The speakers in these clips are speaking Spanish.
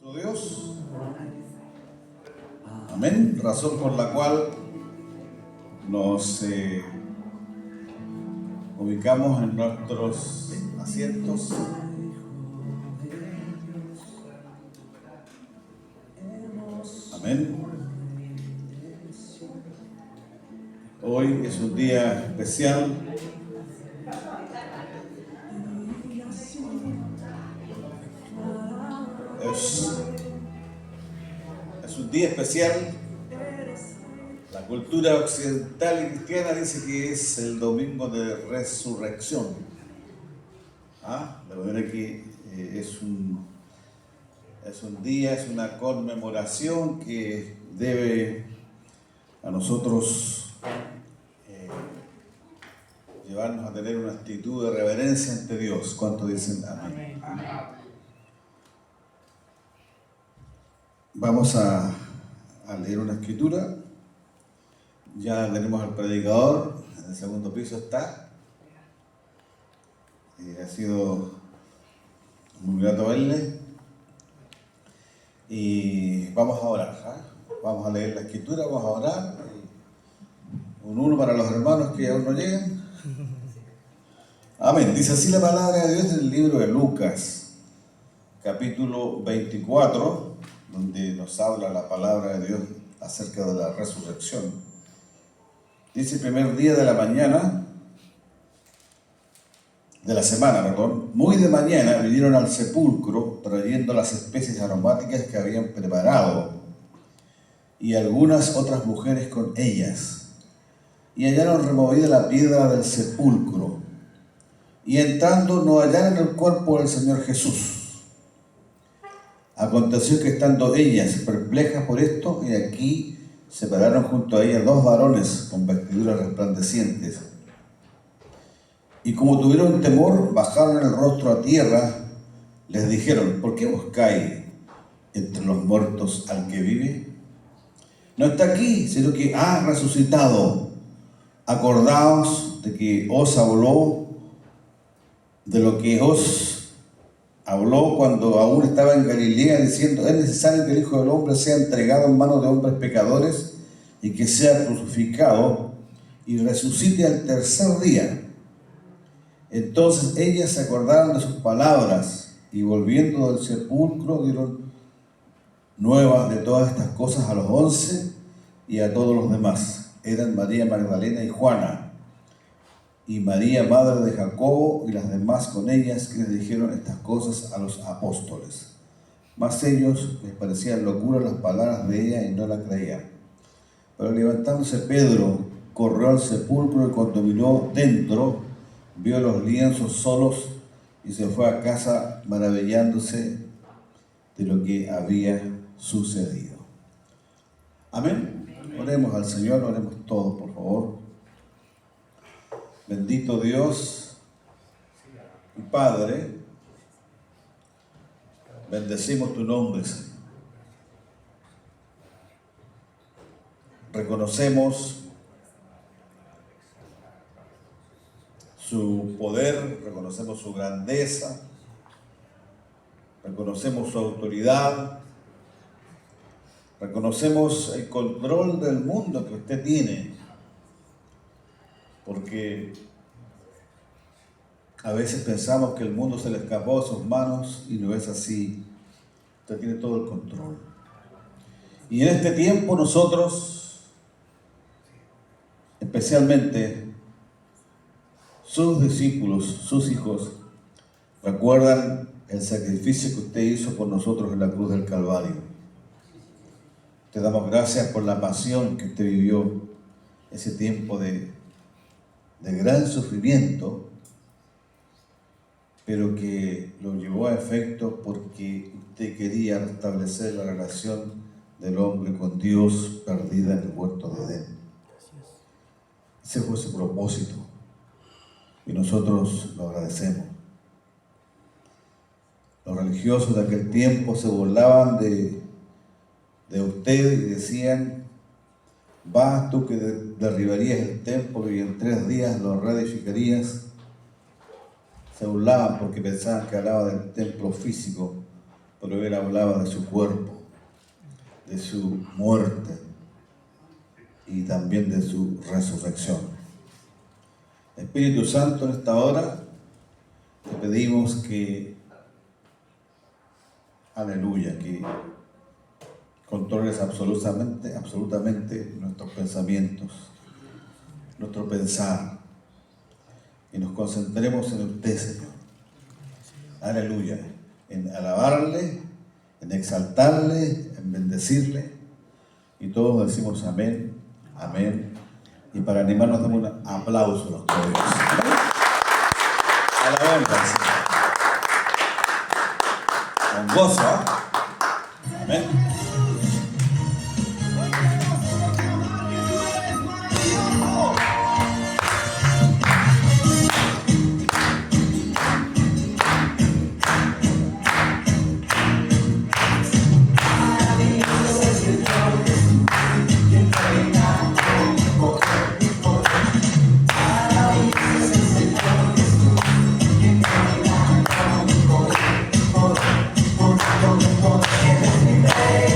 nuestro Dios. Amén. Razón por la cual nos ubicamos en nuestros asientos. Amén. Hoy es un día especial. Es un día especial. La cultura occidental y cristiana dice que es el domingo de resurrección. De manera que es un día, es una conmemoración que debe a nosotros llevarnos a tener una actitud de reverencia ante Dios. ¿Cuántos dicen amén? Vamos a leer una escritura. Ya tenemos al predicador, en el segundo piso está. Ha sido muy grato verle. Y vamos a orar. Vamos a leer la escritura, vamos a orar. Un uno para los hermanos que aún no llegan. Amén. Dice así la palabra de Dios en el libro de Lucas, capítulo 24, donde nos habla la palabra de Dios acerca de la resurrección. Dice el primer día de la semana, muy de mañana vinieron al sepulcro trayendo las especies aromáticas que habían preparado y algunas otras mujeres con ellas. Y hallaron removida la piedra del sepulcro y entrando no hallaron el cuerpo del Señor Jesús. Aconteció que estando ellas perplejas por esto, y aquí se pararon junto a ellas dos varones con vestiduras resplandecientes. Y como tuvieron temor, bajaron el rostro a tierra, les dijeron: ¿por qué buscáis entre los muertos al que vive? No está aquí, sino que ha resucitado. Acordaos de que os habló, de lo que os habló cuando aún estaba en Galilea, diciendo: es necesario que el Hijo del Hombre sea entregado en manos de hombres pecadores y que sea crucificado y resucite al tercer día. Entonces ellas se acordaron de sus palabras y volviendo del sepulcro dieron nuevas de todas estas cosas a los 11 y a todos los demás. Eran María Magdalena y Juana y María, madre de Jacobo, y las demás con ellas, que les dijeron estas cosas a los apóstoles. Mas ellos les parecían locura las palabras de ella y no la creían. Pero levantándose Pedro, corrió al sepulcro y cuando miró dentro, vio los lienzos solos y se fue a casa maravillándose de lo que había sucedido. Amén. Oremos al Señor, oremos todos, por favor. Bendito Dios y Padre, bendecimos tu nombre, Señor. Reconocemos su poder, reconocemos su grandeza, reconocemos su autoridad, reconocemos el control del mundo que usted tiene, porque a veces pensamos que el mundo se le escapó a sus manos y no es así. Usted tiene todo el control. Y en este tiempo nosotros, especialmente sus discípulos, sus hijos, recuerdan el sacrificio que usted hizo por nosotros en la cruz del Calvario. Te damos gracias por la pasión que usted vivió, ese tiempo de gran sufrimiento, pero que lo llevó a efecto porque usted quería restablecer la relación del hombre con Dios perdida en el huerto de Edén. Ese fue su propósito y nosotros lo agradecemos. Los religiosos de aquel tiempo se burlaban de usted y decían: vas tú que derribarías el templo y en 3 días lo reedificarías. Se burlaban porque pensaban que hablaba del templo físico, pero él hablaba de su cuerpo, de su muerte y también de su resurrección. Espíritu Santo, en esta hora te pedimos que, aleluya, que controles absolutamente nuestros pensamientos, nuestro pensar, y nos concentremos en usted, Señor. Aleluya, en alabarle, en exaltarle, en bendecirle, y todos decimos amén, amén, y para animarnos damos un aplauso a los todos. Alabamos al Señor. Con gozo, ¿eh? Amén. Hey!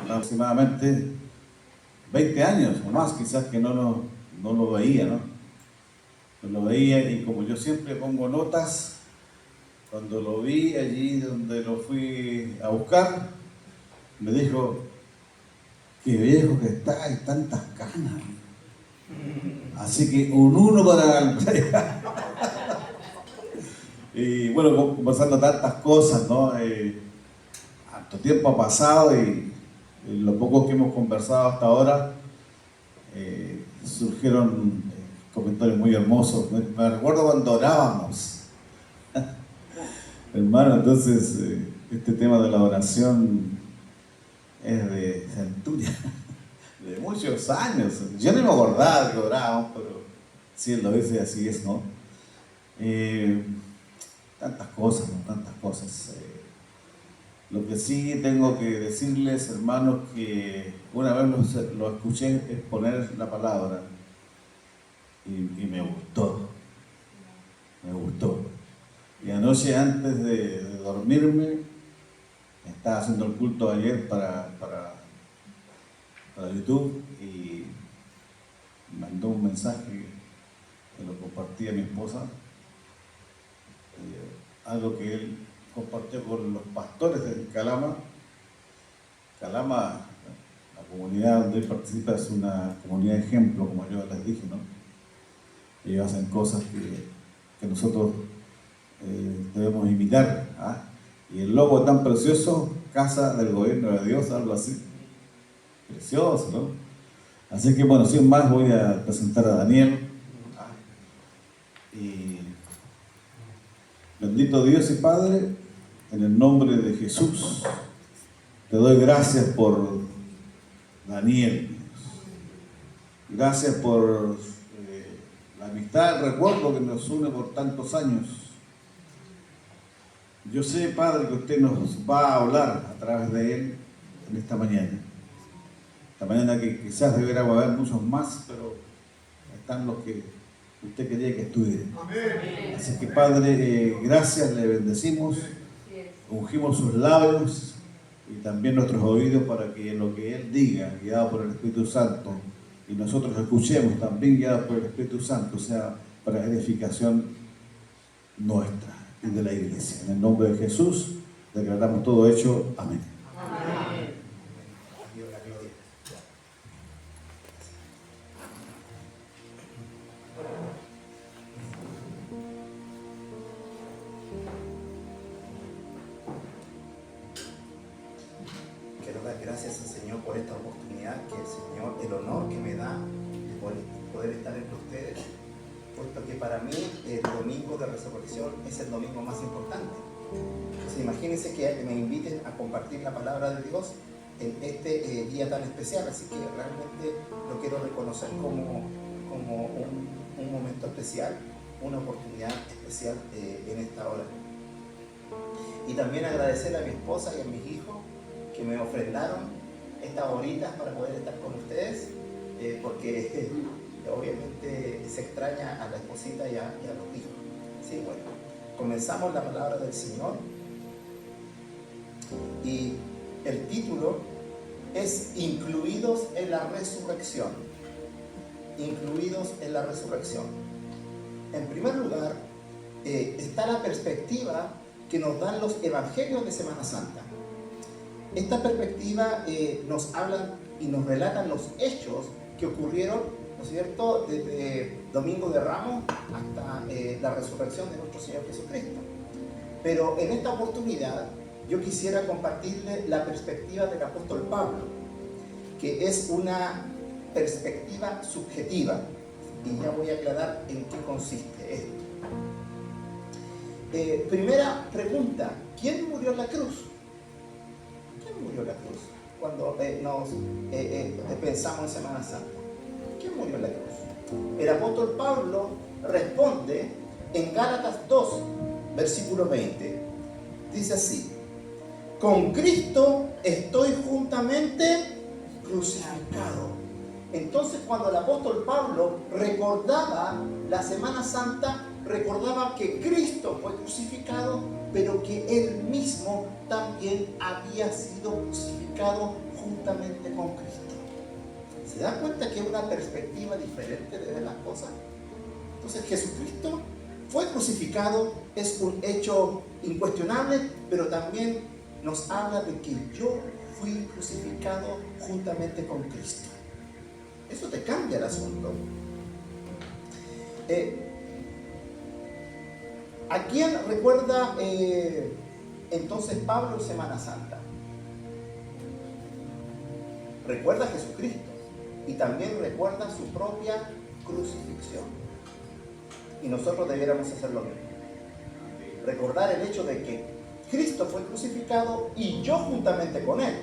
Aproximadamente 20 años o más, quizás que no lo veía, ¿no? No lo veía, y como yo siempre pongo notas, cuando lo vi allí donde lo fui a buscar, me dijo: qué viejo que está, hay tantas canas. Así que un 1 para Alfredo. Y bueno, conversando tantas cosas, ¿no? Tanto tiempo ha pasado, y lo poco que hemos conversado hasta ahora, surgieron comentarios muy hermosos. Me recuerdo cuando orábamos, hermano. Entonces, este tema de la oración es de centuria, de muchos años. Yo no me acordaba de que orábamos, pero sí, lo dice, así es, ¿no? Tantas cosas, ¿no? Tantas cosas. Lo que sí tengo que decirles, hermanos, que una vez lo escuché exponer la palabra y me gustó, me gustó. Y anoche, antes de dormirme, estaba haciendo el culto ayer para YouTube, y mandó un mensaje que lo compartí a mi esposa, algo que él compartió con los pastores de Calama. Calama, la comunidad donde él participa, es una comunidad de ejemplo, como yo les dije, ¿no? Ellos hacen cosas que nosotros debemos imitar, ¿ah? Y el logo es tan precioso: Casa del Gobierno de Dios, algo así. Precioso, ¿no? Así que bueno, sin más, voy a presentar a Daniel. Y bendito Dios y Padre, en el nombre de Jesús, te doy gracias por Daniel. Gracias por la amistad, el recuerdo que nos une por tantos años. Yo sé, Padre, que usted nos va a hablar a través de él en esta mañana. Esta mañana que quizás debería haber muchos más, pero están los que usted quería que estuvieran. Así que, Padre, gracias, le bendecimos, ungimos sus labios y también nuestros oídos, para que lo que él diga, guiado por el Espíritu Santo, y nosotros escuchemos también guiados por el Espíritu Santo, sea para edificación nuestra y de la iglesia. En el nombre de Jesús declaramos todo hecho. Amén. Amén. Quiero dar gracias al Señor por esta oportunidad, que el Señor, el honor que me da de poder estar entre ustedes, puesto que para mí el domingo de resurrección es el domingo más importante. Entonces, imagínense que me inviten a compartir la palabra de Dios en este día tan especial, así que realmente lo quiero reconocer como un momento especial, una oportunidad especial en esta hora. Y también agradecer a mi esposa y a mis hijos que me ofrendaron estas horitas para poder estar con ustedes, porque obviamente se extraña a la esposita y a los hijos. Sí, bueno, comenzamos la palabra del Señor, y el título es Incluidos en la Resurrección. Incluidos en la Resurrección. En primer lugar, está la perspectiva que nos dan los evangelios de Semana Santa. Esta perspectiva nos habla y nos relatan los hechos que ocurrieron, ¿no es cierto?, desde Domingo de Ramos hasta la resurrección de nuestro Señor Jesucristo. Pero en esta oportunidad yo quisiera compartirle la perspectiva del apóstol Pablo, que es una perspectiva subjetiva, y ya voy a aclarar en qué consiste esto. primera pregunta, ¿quién murió en la cruz? ¿Quién murió en la cruz? Cuando pensamos en Semana Santa, ¿quién murió en la cruz? El apóstol Pablo responde en Gálatas 2, versículo 20. Dice así: con Cristo estoy juntamente crucificado. Entonces, cuando el apóstol Pablo recordaba la Semana Santa, recordaba que Cristo fue crucificado, pero que Él mismo también había sido crucificado juntamente con Cristo. ¿Se da cuenta que es una perspectiva diferente de ver las cosas? Entonces, Jesucristo fue crucificado, es un hecho incuestionable, pero también nos habla de que yo fui crucificado juntamente con Cristo. Eso te cambia el asunto. ¿A quién recuerda entonces Pablo en Semana Santa? Recuerda a Jesucristo y también recuerda su propia crucifixión. Y nosotros debiéramos hacer lo mismo. Recordar el hecho de que Cristo fue crucificado y yo juntamente con Él.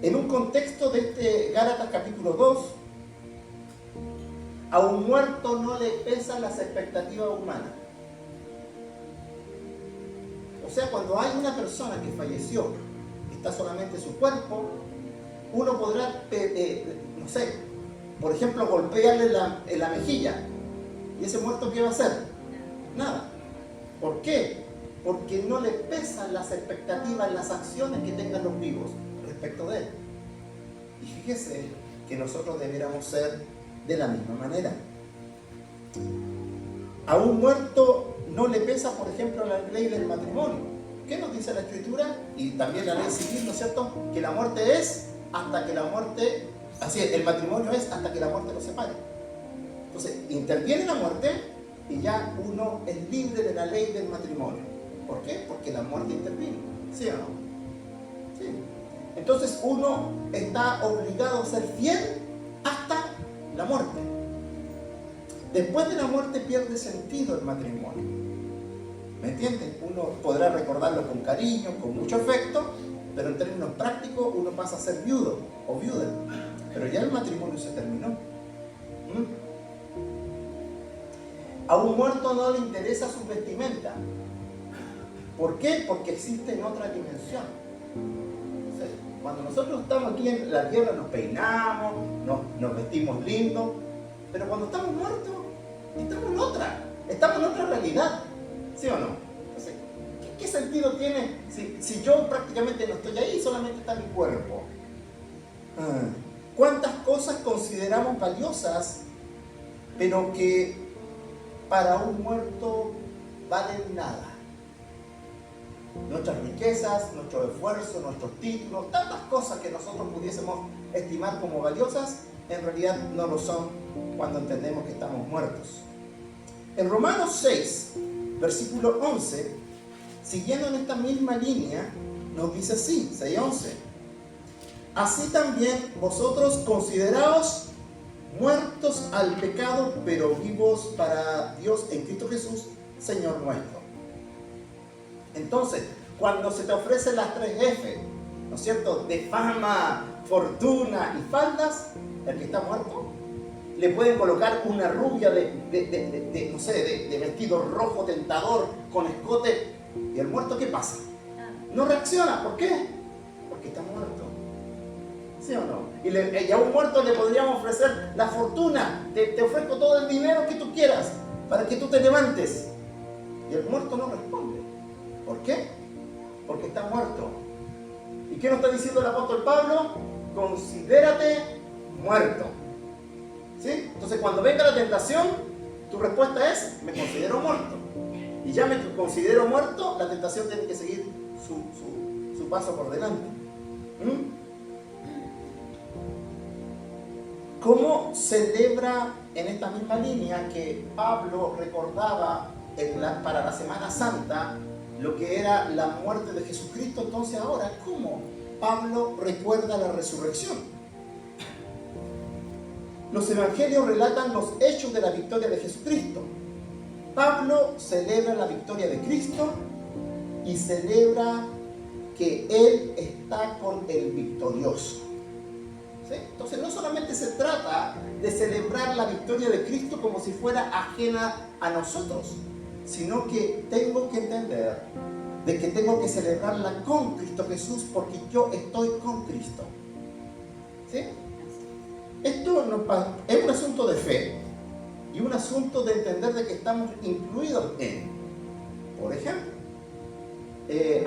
En un contexto de este Gálatas capítulo 2, a un muerto no le pesan las expectativas humanas. O sea, cuando hay una persona que falleció, está solamente su cuerpo, uno podrá, no sé, por ejemplo, golpearle en la mejilla. ¿Y ese muerto qué va a hacer? Nada. ¿Por qué? Porque no le pesan las expectativas, las acciones que tengan los vivos respecto de él. Y fíjese que nosotros debiéramos ser de la misma manera. A un muerto no le pesa, por ejemplo, la ley del matrimonio. ¿Qué nos dice la Escritura? Y también la ley civil, ¿no es cierto? Que la muerte es hasta que la muerte, así es, el matrimonio es hasta que la muerte los separe. Entonces, interviene la muerte y ya uno es libre de la ley del matrimonio. ¿Por qué? Porque la muerte intervino. ¿Sí o no? Sí. Entonces uno está obligado a ser fiel hasta la muerte. Después de la muerte pierde sentido el matrimonio. ¿Me entienden? Uno podrá recordarlo con cariño, con mucho afecto, pero en términos prácticos uno pasa a ser viudo o viuda. Pero ya el matrimonio se terminó. A un muerto no le interesa su vestimenta. ¿Por qué? Porque existe en otra dimensión. Cuando nosotros estamos aquí en la tierra nos peinamos, nos vestimos lindos, pero cuando estamos muertos, estamos en otra realidad, ¿sí o no? Entonces, ¿qué sentido tiene si yo prácticamente no estoy ahí, solamente está mi cuerpo? ¿Cuántas cosas consideramos valiosas, pero que para un muerto valen nada? Nuestras riquezas, nuestro esfuerzo, nuestros títulos, tantas cosas que nosotros pudiésemos estimar como valiosas, en realidad no lo son cuando entendemos que estamos muertos. En Romanos 6, versículo 11, siguiendo en esta misma línea, nos dice así, 6:11: así también vosotros consideraos muertos al pecado, pero vivos para Dios en Cristo Jesús, Señor nuestro. Entonces, cuando se te ofrecen las 3 F, ¿no es cierto?, de fama, fortuna y faldas, el que está muerto, le pueden colocar una rubia de vestido rojo tentador con escote, y el muerto ¿qué pasa? No reacciona. ¿Por qué? Porque está muerto. ¿Sí o no? Y a un muerto le podríamos ofrecer la fortuna, te ofrezco todo el dinero que tú quieras para que tú te levantes, y el muerto no responde. ¿Por qué? Porque está muerto. ¿Y qué nos está diciendo el apóstol Pablo? Considérate muerto. ¿Sí? Entonces, cuando venga la tentación, tu respuesta es: me considero muerto. Y ya me considero muerto, la tentación tiene que seguir su paso por delante. ¿Cómo celebra en esta misma línea que Pablo recordaba para la Semana Santa lo que era la muerte de Jesucristo? Entonces ahora, ¿cómo Pablo recuerda la resurrección? Los evangelios relatan los hechos de la victoria de Jesucristo. Pablo celebra la victoria de Cristo y celebra que Él está con el victorioso. ¿Sí? Entonces no solamente se trata de celebrar la victoria de Cristo como si fuera ajena a nosotros, sino que tengo que entender de que tengo que celebrarla con Cristo Jesús porque yo estoy con Cristo. ¿Sí? Esto es un asunto de fe y un asunto de entender de que estamos incluidos en. Por ejemplo,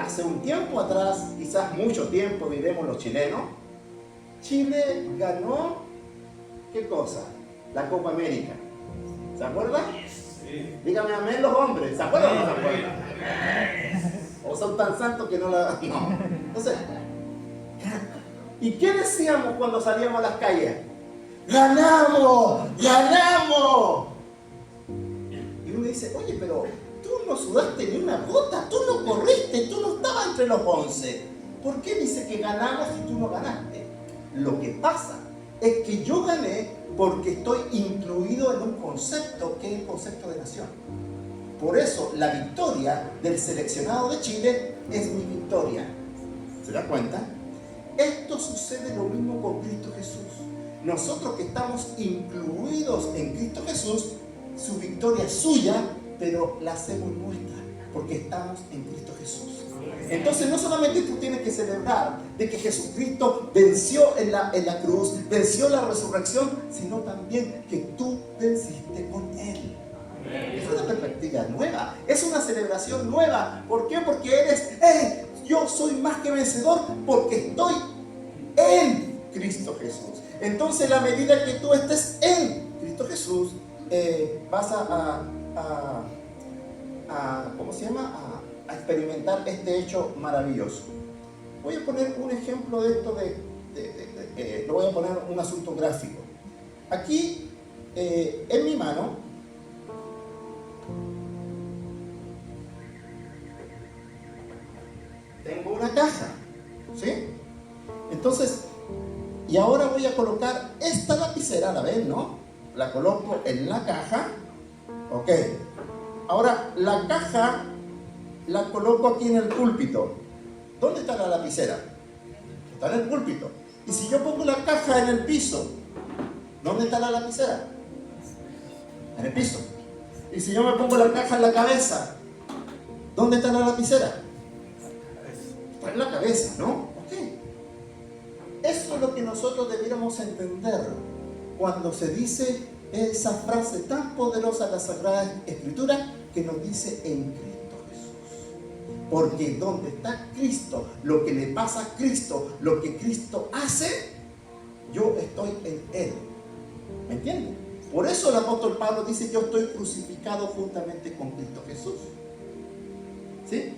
hace un tiempo atrás, quizás mucho tiempo, diremos los chilenos, Chile ganó, ¿qué cosa? La Copa América. ¿Se acuerdan? Sí. Dígame amén los hombres, ¿se acuerdan o no se acuerdan? O son tan santos que no la... No. Entonces, ¿y qué decíamos cuando salíamos a las calles? ¡Ganamos! ¡Ganamos! Y uno dice, oye, pero tú no sudaste ni una gota, tú no corriste, tú no estabas entre los 11. ¿Por qué dice que ganamos y tú no ganaste? Lo que pasa es que yo gané porque estoy incluido en un concepto que es el concepto de nación. Por eso la victoria del seleccionado de Chile es mi victoria. ¿Se da cuenta? Esto sucede lo mismo con Cristo Jesús. Nosotros que estamos incluidos en Cristo Jesús, su victoria es suya, pero la hacemos nuestra, porque estamos en Cristo Jesús. Entonces no solamente tú tienes que celebrar de que Jesucristo venció en la cruz, venció la resurrección, sino también que tú venciste con Él. Es una perspectiva nueva, es una celebración nueva. ¿Por qué? Porque yo soy más que vencedor porque estoy en Cristo Jesús. Entonces, a medida que tú estés en Cristo Jesús, vas ¿cómo se llama? A experimentar este hecho maravilloso. Voy a poner un ejemplo de esto, lo voy a poner un asunto gráfico. Aquí, en mi mano, tengo una caja, ¿sí? Entonces, y ahora voy a colocar esta lapicera, ¿la ven, no? La coloco en la caja, ok. Ahora, la caja la coloco aquí en el púlpito. ¿Dónde está la lapicera? Está en el púlpito. Y si yo pongo la caja en el piso, ¿dónde está la lapicera? En el piso. Y si yo me pongo la caja en la cabeza, ¿dónde está la lapicera? Está en la cabeza, ¿no? Ok. Eso es lo que nosotros debiéramos entender cuando se dice esa frase tan poderosa de la Sagrada Escritura que nos dice en Cristo. Porque donde está Cristo, lo que le pasa a Cristo, lo que Cristo hace, yo estoy en Él. ¿Me entienden? Por eso el apóstol Pablo dice, yo estoy crucificado juntamente con Cristo Jesús. ¿Sí?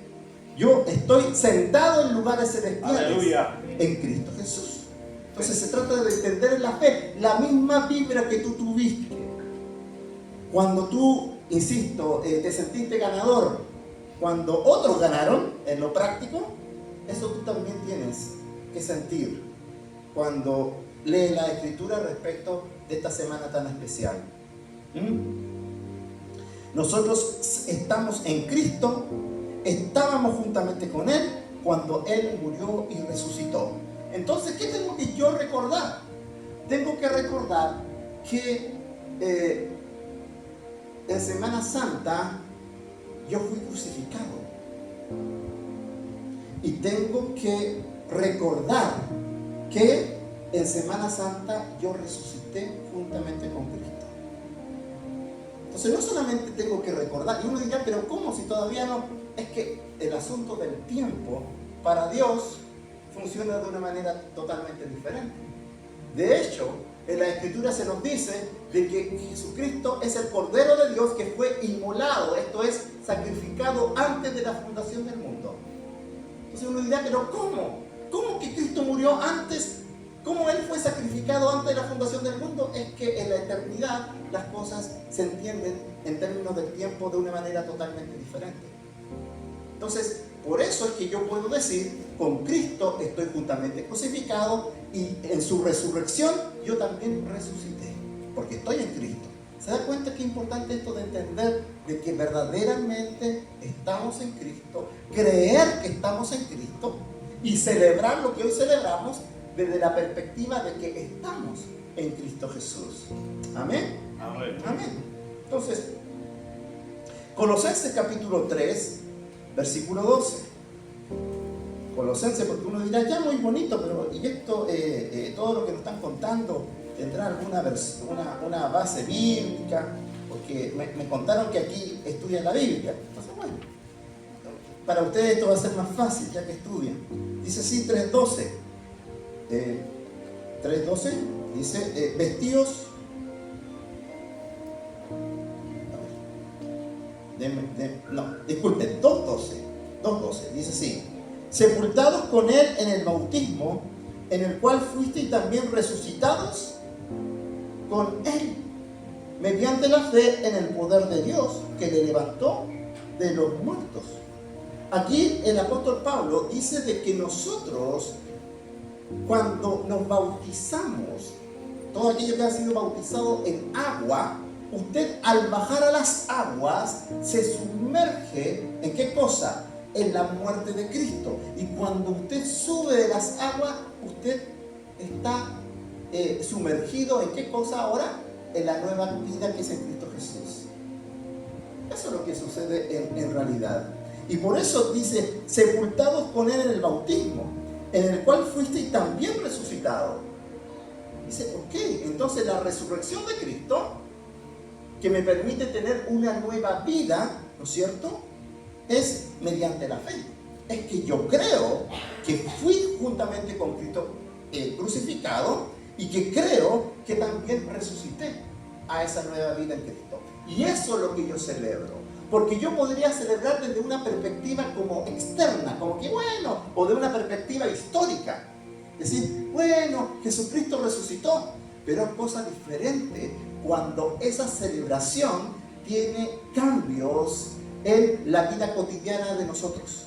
Yo estoy sentado en lugares celestiales. ¡Aleluya! En Cristo Jesús. Entonces se trata de entender en la fe la misma vibra que tú tuviste. Cuando tú, insisto, te sentiste ganador, cuando otros ganaron, en lo práctico, eso tú también tienes que sentir cuando lees la Escritura respecto de esta semana tan especial. Nosotros estamos en Cristo, estábamos juntamente con Él cuando Él murió y resucitó. Entonces, ¿qué tengo que yo recordar? Tengo que recordar que en Semana Santa yo fui crucificado. Y tengo que recordar que en Semana Santa yo resucité juntamente con Cristo. Entonces no solamente tengo que recordar, y uno dirá, pero ¿cómo si todavía no? Es que el asunto del tiempo para Dios funciona de una manera totalmente diferente. De hecho, en la Escritura se nos dice de que Jesucristo es el Cordero de Dios que fue inmolado, esto es, sacrificado antes de la fundación del mundo. Entonces uno dirá, pero ¿cómo? ¿Cómo que Cristo murió antes? ¿Cómo Él fue sacrificado antes de la fundación del mundo? Es que en la eternidad las cosas se entienden en términos del tiempo de una manera totalmente diferente. Entonces, por eso es que yo puedo decir, con Cristo estoy juntamente crucificado y en su resurrección yo también resucité, porque estoy en Cristo. ¿Se da cuenta qué importante esto de entender de que verdaderamente estamos en Cristo, creer que estamos en Cristo y celebrar lo que hoy celebramos desde la perspectiva de que estamos en Cristo Jesús? Amén. Amén. Amén. Entonces, Colosenses capítulo 3, versículo 12. Colosenses, porque uno dirá, ya muy bonito, pero ¿y esto, todo lo que nos están contando, tendrá alguna una base bíblica? Porque me contaron que aquí estudian la Biblia. Entonces, bueno, para ustedes esto va a ser más fácil, ya que estudian. Dice así, 3.12. 3.12 dice, vestidos... No, disculpen, 2.12, dice así: sepultados con Él en el bautismo, en el cual fuisteis también resucitados con Él, mediante la fe en el poder de Dios, que le levantó de los muertos. Aquí el apóstol Pablo dice de que nosotros, cuando nos bautizamos, todo aquello que ha sido bautizado en agua, usted al bajar a las aguas se sumerge ¿en qué cosa? En la muerte de Cristo. Y cuando usted sube de las aguas, usted está sumergido ¿en qué cosa ahora? En la nueva vida que es en Cristo Jesús. Eso es lo que sucede en realidad. Y por eso dice, sepultados con Él en el bautismo, en el cual fuisteis también resucitados. Dice, ¿por qué? Entonces la resurrección de Cristo, que me permite tener una nueva vida, ¿no es cierto?, es mediante la fe. Es que yo creo que fui juntamente con Cristo crucificado y que creo que también resucité a esa nueva vida en Cristo. Y eso es lo que yo celebro. Porque yo podría celebrar desde una perspectiva como externa, como que bueno, o de una perspectiva histórica. Decir, bueno, Jesucristo resucitó, pero es cosa diferente cuando esa celebración tiene cambios en la vida cotidiana de nosotros.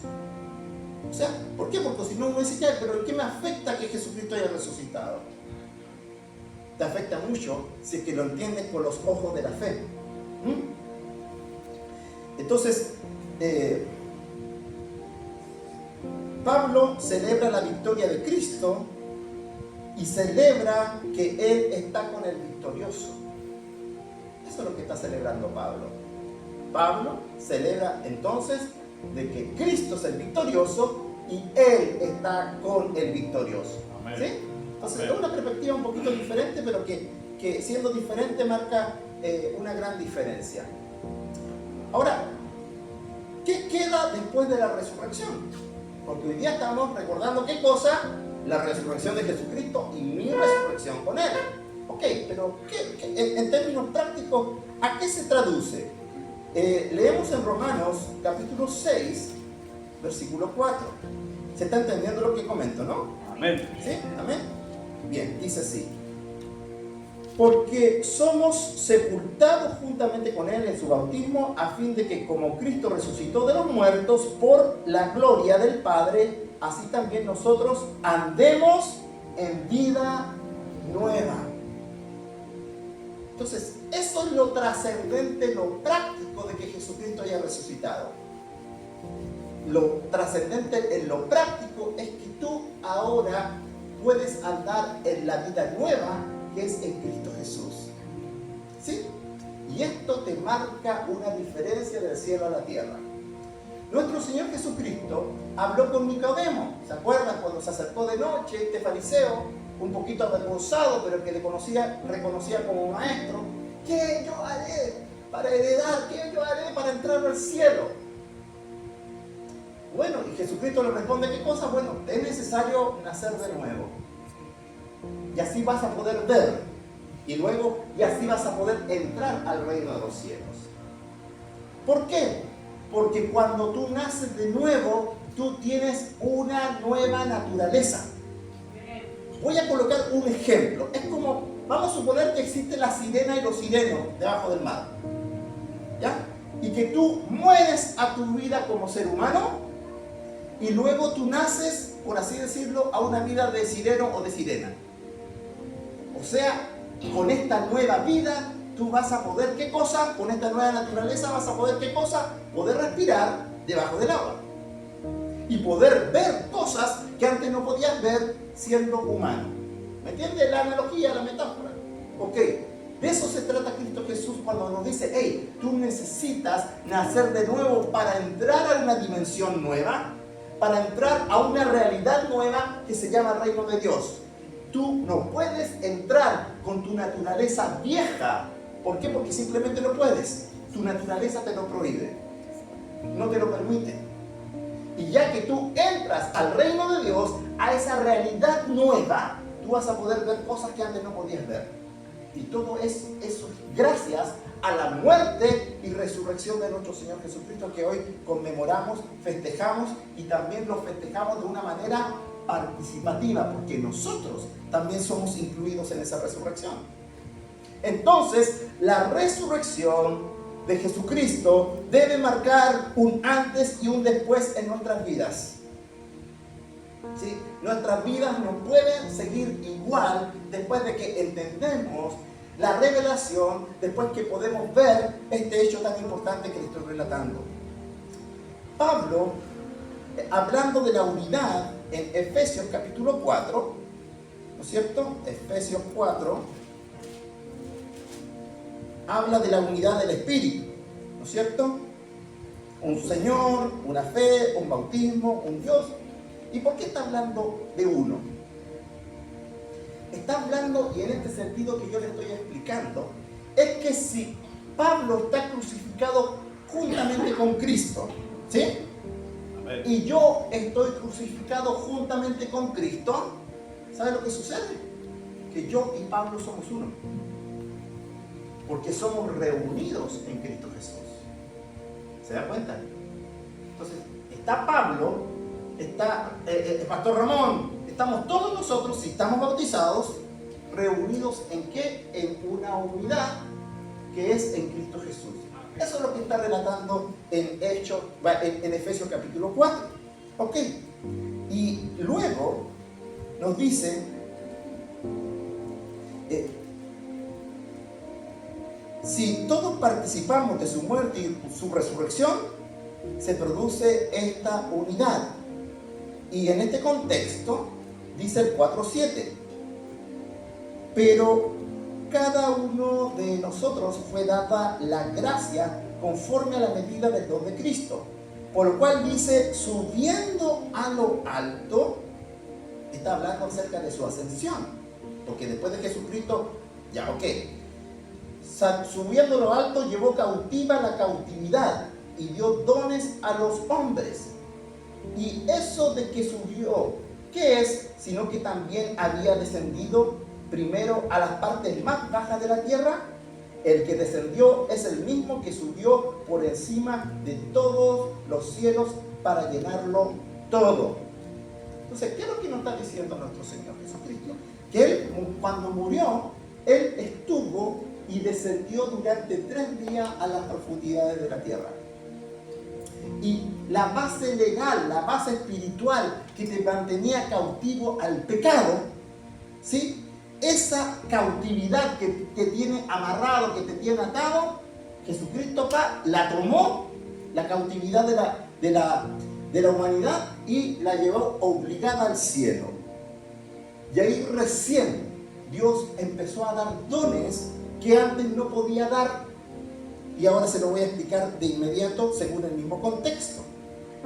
O sea, ¿por qué? Porque si no uno dice, ya, pero ¿en qué me afecta que Jesucristo haya resucitado? Te afecta mucho si es que lo entiendes con los ojos de la fe. Entonces, Pablo celebra la victoria de Cristo y celebra que Él está con el victorioso. Eso es lo que está celebrando Pablo. Pablo celebra entonces de que Cristo es el victorioso y Él está con el victorioso. Amén. ¿Sí? Entonces Amén. es una perspectiva un poquito diferente, pero que siendo diferente marca una gran diferencia. Ahora, ¿qué queda después de la resurrección? Porque hoy día estamos recordando ¿qué cosa? La resurrección de Jesucristo y mi resurrección con Él. Ok, pero en términos prácticos, ¿a qué se traduce? Leemos en Romanos capítulo 6, versículo 4. ¿Se está entendiendo lo que comento, no? Amén. ¿Sí? ¿Amén? Bien, dice así: porque somos sepultados juntamente con Él en su bautismo, a fin de que como Cristo resucitó de los muertos por la gloria del Padre, así también nosotros andemos en vida nueva. Entonces, eso es lo trascendente, lo práctico de que Jesucristo haya resucitado. Lo trascendente en lo práctico es que tú ahora puedes andar en la vida nueva que es en Cristo Jesús. ¿Sí? Y esto te marca una diferencia del cielo a la tierra. Nuestro Señor Jesucristo habló con Nicodemo. ¿Se acuerdan cuando se acercó de noche este fariseo, un poquito avergonzado, pero que le reconocía como maestro? ¿Qué yo haré para heredar? ¿Qué yo haré para entrar al cielo? Bueno, y Jesucristo le responde, ¿qué cosa? Bueno, es necesario nacer de nuevo. Y así vas a poder ver. Y así vas a poder entrar al reino de los cielos. ¿Por qué? Porque cuando tú naces de nuevo, tú tienes una nueva naturaleza. Voy a colocar un ejemplo. Es como, vamos a suponer que existe la sirena y los sirenos debajo del mar. ¿Ya? Y que tú mueres a tu vida como ser humano y luego tú naces, por así decirlo, a una vida de sireno o de sirena. O sea, con esta nueva vida tú vas a poder, ¿qué cosa? Con esta nueva naturaleza vas a poder, ¿qué cosa? Poder respirar debajo del agua. Y poder ver cosas que antes no podías ver siendo humano. ¿Me entiendes la analogía, la metáfora? Ok, de eso se trata Cristo Jesús cuando nos dice, hey, tú necesitas nacer de nuevo para entrar a una dimensión nueva, para entrar a una realidad nueva que se llama Reino de Dios. Tú no puedes entrar con tu naturaleza vieja. ¿Por qué? Porque simplemente no puedes. Tu naturaleza te lo prohíbe. No te lo permite. Y ya que tú entras al reino de Dios, a esa realidad nueva, tú vas a poder ver cosas que antes no podías ver. Y todo eso es gracias a la muerte y resurrección de nuestro Señor Jesucristo, que hoy conmemoramos, festejamos y también lo festejamos de una manera participativa, porque nosotros también somos incluidos en esa resurrección. Entonces, la resurrección de Jesucristo debe marcar un antes y un después en nuestras vidas. ¿Sí? Nuestras vidas no pueden seguir igual después de que entendemos la revelación, después que podemos ver este hecho tan importante que le estoy relatando. Pablo, hablando de la unidad en Efesios capítulo 4, ¿no es cierto? Efesios 4 habla de la unidad del Espíritu, ¿no es cierto? Un Señor, una fe, un bautismo, un Dios. ¿Y por qué está hablando de uno? Está hablando, y en este sentido que yo le estoy explicando, es que si Pablo está crucificado juntamente con Cristo, ¿sí? Y yo estoy crucificado juntamente con Cristo, ¿sabe lo que sucede? Que yo y Pablo somos uno. Porque somos reunidos en Cristo Jesús. ¿Se da cuenta? Entonces, está Pablo, está el Pastor Ramón, estamos todos nosotros, si estamos bautizados, reunidos ¿en qué? En una unidad que es en Cristo Jesús. Eso es lo que está relatando en Efesios capítulo 4. Ok. Y luego nos dice, si todos participamos de su muerte y su resurrección, se produce esta unidad. Y en este contexto, dice el 4:7, pero cada uno de nosotros fue dada la gracia conforme a la medida del don de Cristo. Por lo cual dice, subiendo a lo alto, está hablando acerca de su ascensión. Porque después de Jesucristo, ya ok, subiendo a lo alto, llevó cautiva la cautividad y dio dones a los hombres. Y eso de que subió, ¿qué es? Sino que también había descendido primero a las partes más bajas de la tierra. El que descendió es el mismo que subió por encima de todos los cielos para llenarlo todo. Entonces, ¿qué es lo que nos está diciendo nuestro Señor Jesucristo? Que Él, cuando murió, Él estuvo y descendió durante 3 días a las profundidades de la tierra. Y la base legal, la base espiritual que te mantenía cautivo al pecado, ¿sí? Esa cautividad que te tiene amarrado, que te tiene atado, Jesucristo acá la tomó, la cautividad de la humanidad, y la llevó obligada al cielo. Y ahí recién Dios empezó a dar dones que antes no podía dar. Y ahora se lo voy a explicar de inmediato según el mismo contexto.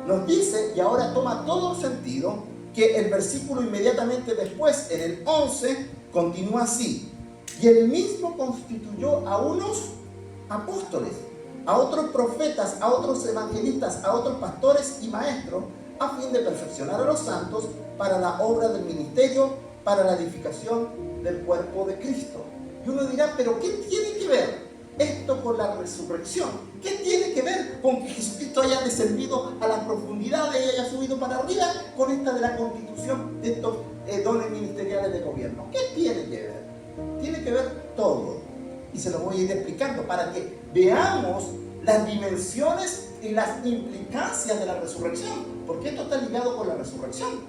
Nos dice, y ahora toma todo sentido, que el versículo inmediatamente después, en el 11, continúa así. Y él mismo constituyó a unos apóstoles, a otros profetas, a otros evangelistas, a otros pastores y maestros, a fin de perfeccionar a los santos para la obra del ministerio, para la edificación del cuerpo de Cristo. Y uno dirá, ¿pero qué tiene que ver esto con la resurrección? ¿Qué tiene que ver con que Jesucristo haya descendido a las profundidades y haya subido para arriba con esta de la constitución de estos dones ministeriales de gobierno? ¿Qué tiene que ver? Tiene que ver todo. Y se lo voy a ir explicando para que veamos las dimensiones y las implicancias de la resurrección. Porque esto está ligado con la resurrección.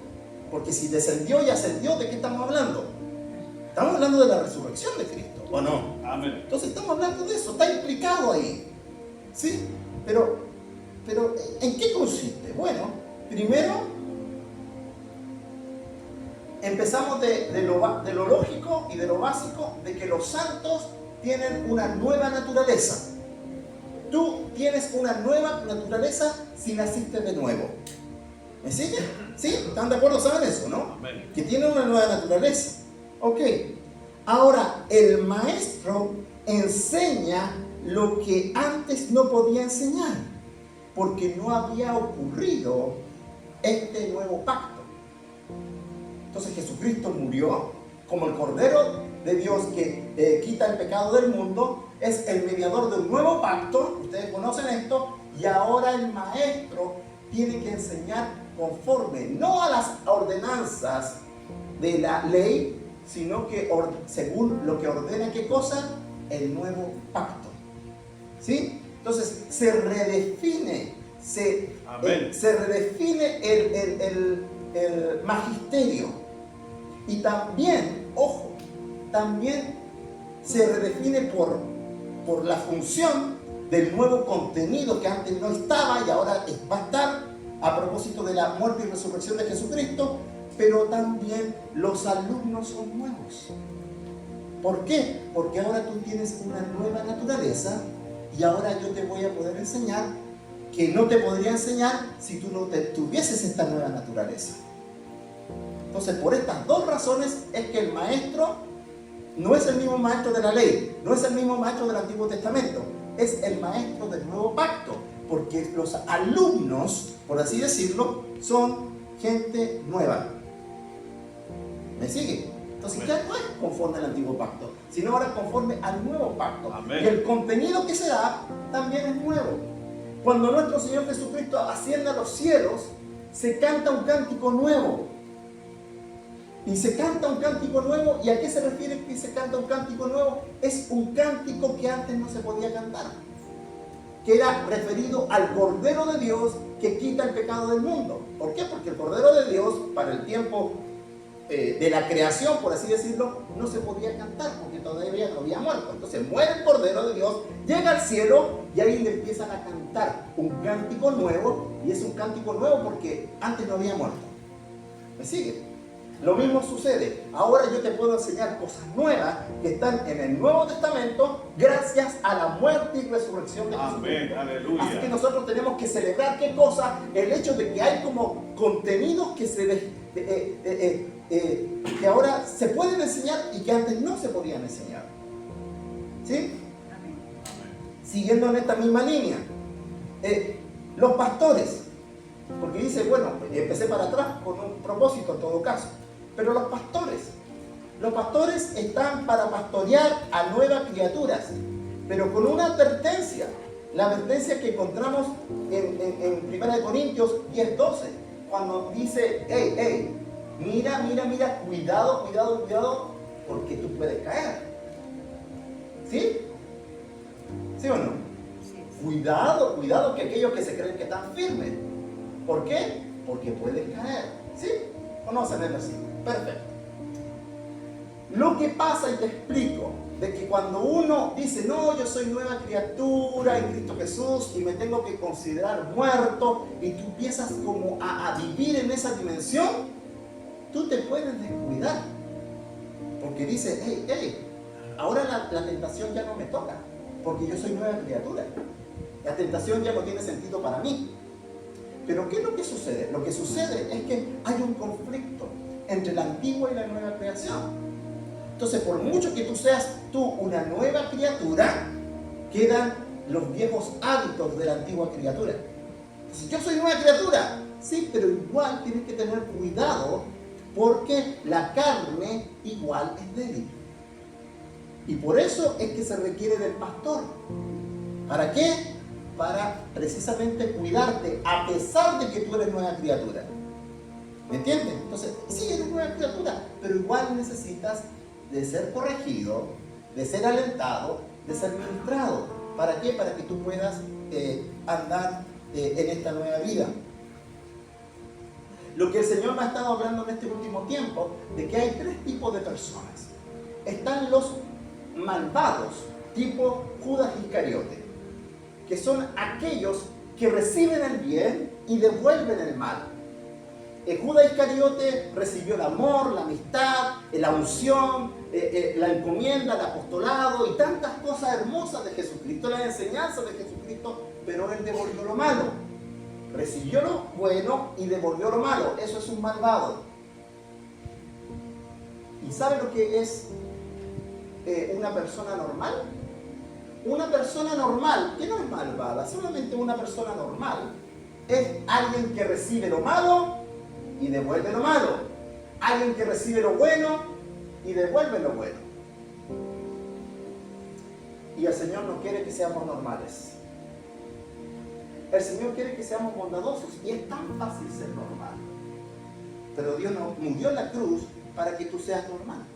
Porque si descendió y ascendió, ¿de qué estamos hablando? Estamos hablando de la resurrección de Cristo, ¿o no? Amén. Entonces estamos hablando de eso, está implicado ahí. ¿Sí? Pero ¿en qué consiste? Bueno, primero empezamos de lo lógico y de lo básico, de que los santos tienen una nueva naturaleza. Tú tienes una nueva naturaleza si naciste de nuevo. ¿Me siguen? ¿Sí? ¿Están de acuerdo? ¿Saben eso, no? Amén. Que tienen una nueva naturaleza. Ok. Ahora, el maestro enseña lo que antes no podía enseñar, porque no había ocurrido este nuevo pacto. Entonces Jesucristo murió como el Cordero de Dios que quita el pecado del mundo, es el mediador de un nuevo pacto, ustedes conocen esto, y ahora el maestro tiene que enseñar conforme, no a las ordenanzas de la ley, sino que según lo que ordena, ¿qué cosa? El nuevo pacto. ¿Sí? Entonces se redefine, se redefine el magisterio. Y también, ojo, también se redefine por la función del nuevo contenido que antes no estaba y ahora va a estar a propósito de la muerte y resurrección de Jesucristo, pero también los alumnos son nuevos. ¿Por qué? Porque ahora tú tienes una nueva naturaleza y ahora yo te voy a poder enseñar que no te podría enseñar si tú no tuvieses esta nueva naturaleza. Entonces, por estas dos razones es que el maestro no es el mismo maestro de la ley, no es el mismo maestro del Antiguo Testamento, es el maestro del nuevo pacto, porque los alumnos, por así decirlo, son gente nueva. ¿Me sigue? Entonces ya no es conforme al Antiguo Pacto, sino ahora conforme al nuevo pacto. Amén. Y el contenido que se da también es nuevo. Cuando nuestro Señor Jesucristo asciende a los cielos, se canta un cántico nuevo. Y se canta un cántico nuevo. ¿Y a qué se refiere que se canta un cántico nuevo? Es un cántico que antes no se podía cantar, que era referido al Cordero de Dios que quita el pecado del mundo. ¿Por qué? Porque el Cordero de Dios, para el tiempo de la creación, por así decirlo, no se podía cantar porque todavía no había muerto. Entonces muere el Cordero de Dios, llega al cielo y ahí le empiezan a cantar un cántico nuevo, y es un cántico nuevo porque antes no había muerto. ¿Me sigue? Lo mismo sucede. Ahora yo te puedo enseñar cosas nuevas que están en el Nuevo Testamento gracias a la muerte y resurrección de Jesucristo. Amén, aleluya. Así que nosotros tenemos que celebrar, ¿qué cosa? El hecho de que hay como contenidos que que ahora se pueden enseñar y que antes no se podían enseñar. ¿Sí? Siguiendo en esta misma línea, los pastores, porque dice, bueno, empecé para atrás con un propósito en todo caso, pero los pastores están para pastorear a nuevas criaturas, pero con una advertencia, la advertencia que encontramos en 1 Corintios 10:12, cuando dice, hey, mira, cuidado, porque tú puedes caer. ¿Sí? ¿Sí o no? Sí. Cuidado que aquellos que se creen que están firmes. ¿Por qué? Porque pueden caer. ¿Sí? ¿Conocen el versículo? Perfecto. Lo que pasa, y te explico, de que cuando uno dice, no, yo soy nueva criatura en Cristo Jesús y me tengo que considerar muerto, y tú empiezas como a vivir en esa dimensión, tú te puedes descuidar. Porque dice, hey, ahora la tentación ya no me toca, porque yo soy nueva criatura. La tentación ya no tiene sentido para mí. Pero ¿qué es lo que sucede? Lo que sucede es que hay un conflicto entre la antigua y la nueva creación. Entonces, por mucho que tú seas una nueva criatura, quedan los viejos hábitos de la antigua criatura. Entonces, yo soy nueva criatura, sí, pero igual tienes que tener cuidado porque la carne igual es débil. Y por eso es que se requiere del pastor. ¿Para qué? Para precisamente cuidarte a pesar de que tú eres nueva criatura. ¿Me entiendes? Entonces, sí, eres nueva criatura, pero igual necesitas de ser corregido, de ser alentado, de ser ministrado. ¿Para qué? Para que tú puedas andar en esta nueva vida. Lo que el Señor me ha estado hablando en este último tiempo, de que hay tres tipos de personas. Están los malvados, tipo Judas Iscariote, que son aquellos que reciben el bien y devuelven el mal. Judas Iscariote recibió el amor, la amistad, la unción, la encomienda, el apostolado y tantas cosas hermosas de Jesucristo, las enseñanzas de Jesucristo, pero él devolvió lo malo. Recibió lo bueno y devolvió lo malo. Eso es un malvado. ¿Y sabe lo que es una persona normal? Una persona normal, que no es malvada, solamente una persona normal, es alguien que recibe lo malo y devuelve lo malo. Alguien que recibe lo bueno y devuelve lo bueno. Y el Señor no quiere que seamos normales. El Señor quiere que seamos bondadosos y es tan fácil ser normal. Pero Dios no murió en la cruz para que tú seas normal.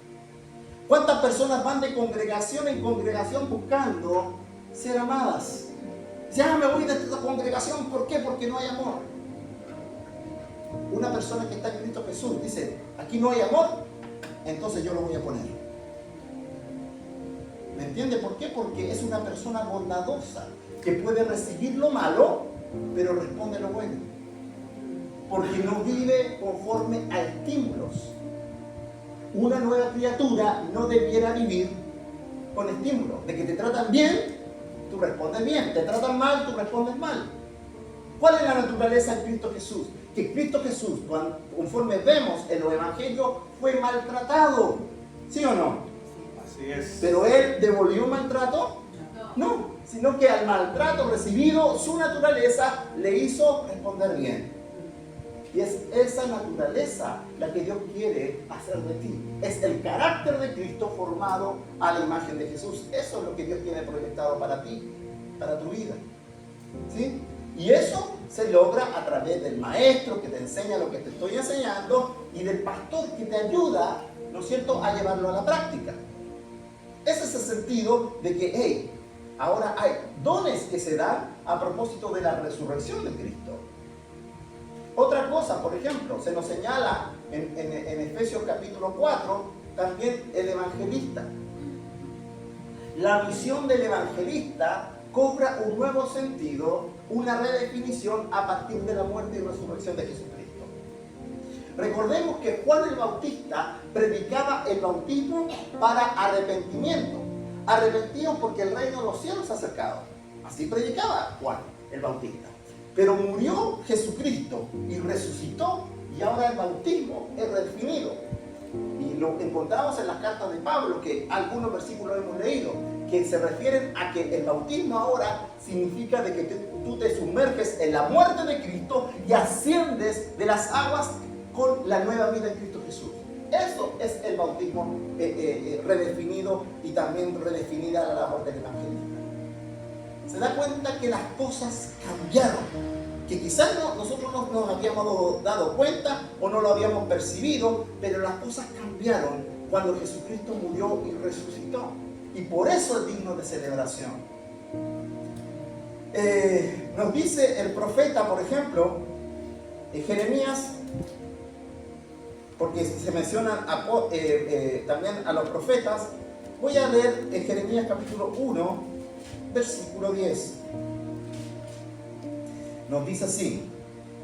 ¿Cuántas personas van de congregación en congregación buscando ser amadas? Ya me voy de esta congregación, ¿por qué? Porque no hay amor. Una persona que está en Cristo Jesús dice, aquí no hay amor, entonces yo lo voy a poner. ¿Me entiende por qué? Porque es una persona bondadosa, que puede recibir lo malo, pero responde lo bueno. Porque no vive conforme a estímulos. Una nueva criatura no debiera vivir con estímulos. De que te tratan bien, tú respondes bien. Te tratan mal, tú respondes mal. ¿Cuál es la naturaleza de Cristo Jesús? Que Cristo Jesús, conforme vemos en los evangelios, fue maltratado. ¿Sí o no? Así es. ¿Pero él devolvió maltrato? No, sino que al maltrato recibido, su naturaleza le hizo responder bien. Y es esa naturaleza la que Dios quiere hacer de ti. Es el carácter de Cristo formado a la imagen de Jesús. Eso es lo que Dios tiene proyectado para ti, para tu vida. ¿Sí? Y eso se logra a través del maestro que te enseña lo que te estoy enseñando y del pastor que te ayuda, ¿no es cierto?, a llevarlo a la práctica. Ese es el sentido de que, hey, ahora hay dones que se dan a propósito de la resurrección de Cristo. Otra cosa, por ejemplo, se nos señala en Efesios capítulo 4, también el evangelista. La misión del evangelista cobra un nuevo sentido, una redefinición a partir de la muerte y resurrección de Jesucristo. Recordemos que Juan el Bautista predicaba el bautismo para arrepentimiento. Arrepentidos porque el reino de los cielos se ha acercado. Así predicaba Juan el Bautista. Pero murió Jesucristo y resucitó, y ahora el bautismo es redefinido. Y lo encontramos en las cartas de Pablo, que algunos versículos hemos leído, que se refieren a que el bautismo ahora significa de que tú te sumerges en la muerte de Cristo y asciendes de las aguas con la nueva vida en Cristo Jesús. Eso es el bautismo redefinido y también redefinida la labor del evangelista. Se da cuenta que las cosas cambiaron, que quizás nosotros no nos habíamos dado cuenta o no lo habíamos percibido, pero las cosas cambiaron cuando Jesucristo murió y resucitó. Y por eso es digno de celebración. Nos dice el profeta, por ejemplo, en Jeremías, porque se mencionan también a los profetas. Voy a leer en Jeremías capítulo 1, versículo 10. Nos dice así: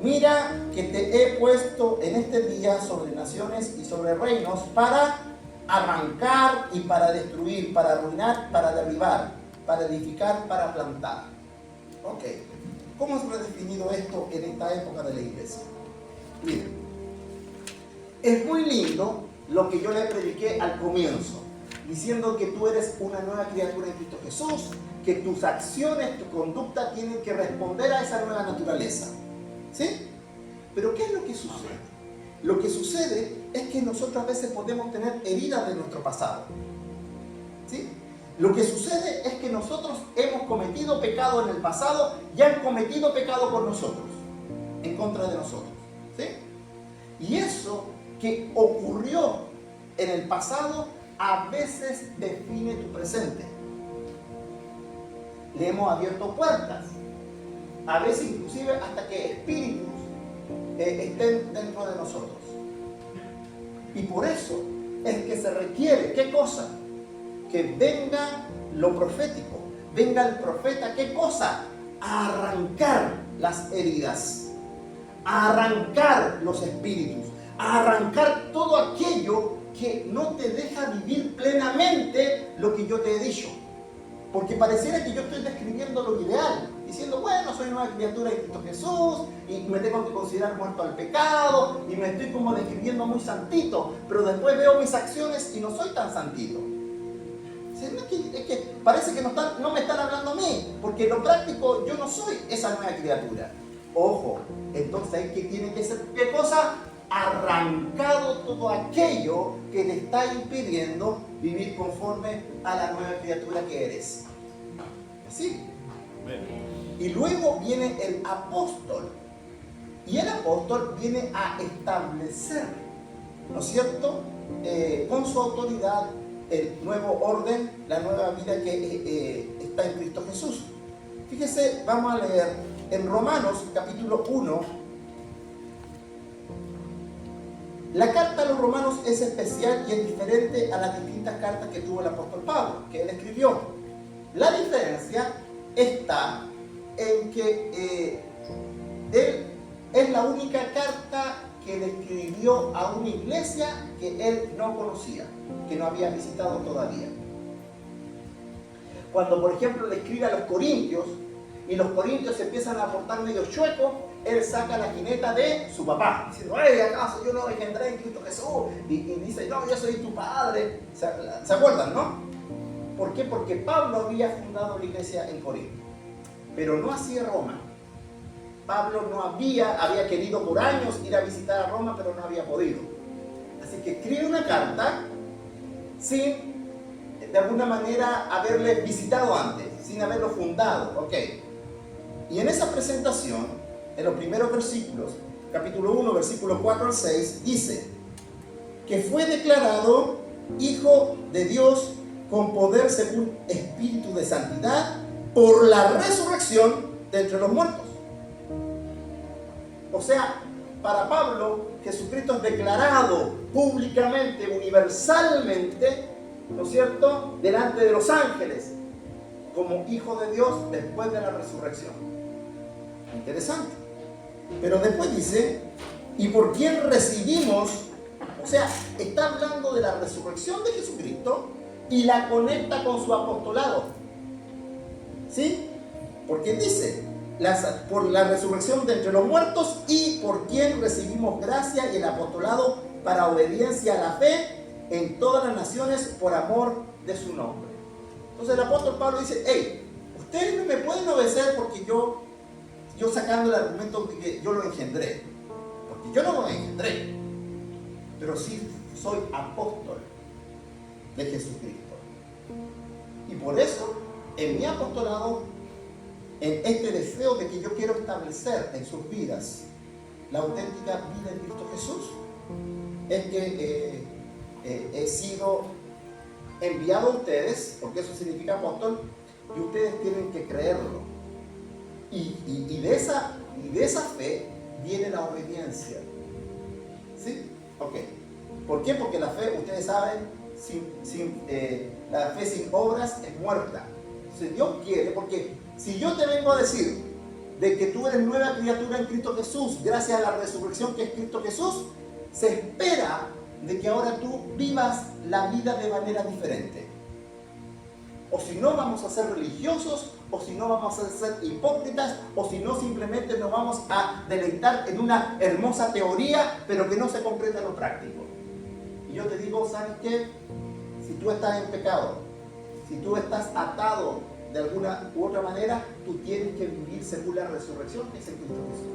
mira que te he puesto en este día sobre naciones y sobre reinos para arrancar y para destruir, para arruinar, para derribar, para edificar, para plantar. Ok, ¿cómo es redefinido esto en esta época de la iglesia? Miren, es muy lindo lo que yo le prediqué al comienzo, diciendo que tú eres una nueva criatura en Cristo Jesús, que tus acciones, tu conducta tienen que responder a esa nueva naturaleza. ¿Sí? Pero ¿qué es lo que sucede? Lo que sucede es que nosotros a veces podemos tener heridas de nuestro pasado. ¿Sí? Lo que sucede es que nosotros hemos cometido pecado en el pasado y han cometido pecado por nosotros, en contra de nosotros. ¿Sí? Y eso que ocurrió en el pasado a veces define tu presente. Le hemos abierto puertas, a veces inclusive hasta que espíritus estén dentro de nosotros. Y por eso es que se requiere, ¿qué cosa? que venga lo profético, venga el profeta, ¿qué cosa? A arrancar las heridas, a arrancar los espíritus, a arrancar todo aquello que no te deja vivir plenamente lo que yo te he dicho. Porque pareciera que yo estoy describiendo lo ideal, diciendo, bueno, soy nueva criatura de Cristo Jesús, y me tengo que considerar muerto al pecado, y me estoy como describiendo muy santito, pero después veo mis acciones y no soy tan santito. Es que parece que no me están hablando a mí, porque en lo práctico yo no soy esa nueva criatura. Ojo, entonces hay que tiene que ser, ¿qué cosa? Arrancado todo aquello que te está impidiendo vivir conforme a la nueva criatura que eres. ¿Sí? Y luego viene el apóstol. Y el apóstol viene a establecer, ¿no es cierto? Con su autoridad, el nuevo orden, la nueva vida que está en Cristo Jesús. Fíjese, vamos a leer en Romanos capítulo 1. La carta a los romanos es especial y es diferente a las distintas cartas que tuvo el apóstol Pablo, que él escribió. La diferencia está en que él es la única carta que le escribió a una iglesia que él no conocía, que no había visitado todavía. Cuando, por ejemplo, le escribe a los corintios y los corintios se empiezan a portar medio chuecos, él saca la jineta de su papá, diciendo, hey, ¿acaso yo no engendré en Cristo Jesús? Y dice, no, yo soy tu padre. ¿Se acuerdan, no? ¿Por qué? Porque Pablo había fundado la iglesia en Corinto, pero no así en Roma. Pablo no había querido por años ir a visitar a Roma, pero no había podido. Así que escribe una carta sin, de alguna manera, haberle visitado antes, sin haberlo fundado. Ok. Y en esa presentación, en los primeros versículos, capítulo 1, versículo 4 al 6, dice que fue declarado Hijo de Dios con poder según Espíritu de Santidad por la resurrección de entre los muertos. O sea, para Pablo, Jesucristo es declarado públicamente, universalmente, ¿no es cierto?, delante de los ángeles, como Hijo de Dios después de la resurrección. Interesante. Pero después dice, y por quien recibimos, o sea, está hablando de la resurrección de Jesucristo y la conecta con su apostolado. ¿Sí? Porque dice, por la resurrección de entre los muertos y por quien recibimos gracia y el apostolado para obediencia a la fe en todas las naciones por amor de su nombre. Entonces el apóstol Pablo dice, hey, ustedes no me pueden obedecer porque yo sacando el argumento de que yo lo engendré, porque yo no lo engendré, pero sí soy apóstol de Jesucristo. Y por eso, en mi apostolado, en este deseo de que yo quiero establecer en sus vidas la auténtica vida en Cristo Jesús, es que he sido enviado a ustedes, porque eso significa apóstol, y ustedes tienen que creerlo. Y de esa fe viene la obediencia. ¿Sí? Ok. ¿Por qué? Porque la fe, ustedes saben, la fe sin obras es muerta. Entonces Dios quiere, porque si yo te vengo a decir de que tú eres nueva criatura en Cristo Jesús, gracias a la resurrección que es Cristo Jesús, se espera de que ahora tú vivas la vida de manera diferente. O si no, vamos a ser religiosos, o si no, vamos a ser hipócritas, o si no, simplemente nos vamos a deleitar en una hermosa teoría, pero que no se concreta en lo práctico. Y yo te digo, ¿sabes qué? Si tú estás en pecado, si tú estás atado de alguna u otra manera, tú tienes que vivir según la resurrección que es en Cristo Jesús.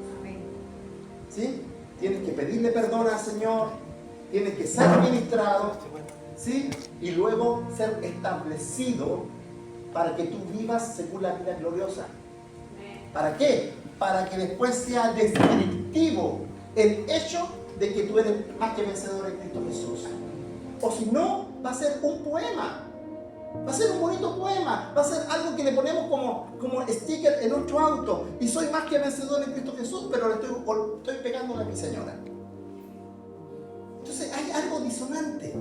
¿Sí? Tienes que pedirle perdón al Señor, tienes que ser ministrado, ¿sí? Y luego ser establecido para que tú vivas según la vida gloriosa. ¿Para qué? Para que después sea descriptivo el hecho de que tú eres más que vencedor en Cristo Jesús. O si no, va a ser un poema. Va a ser un bonito poema. Va a ser algo que le ponemos como sticker en nuestro auto. Y soy más que vencedor en Cristo Jesús, pero le estoy pegándole a mi señora. Entonces hay algo disonante.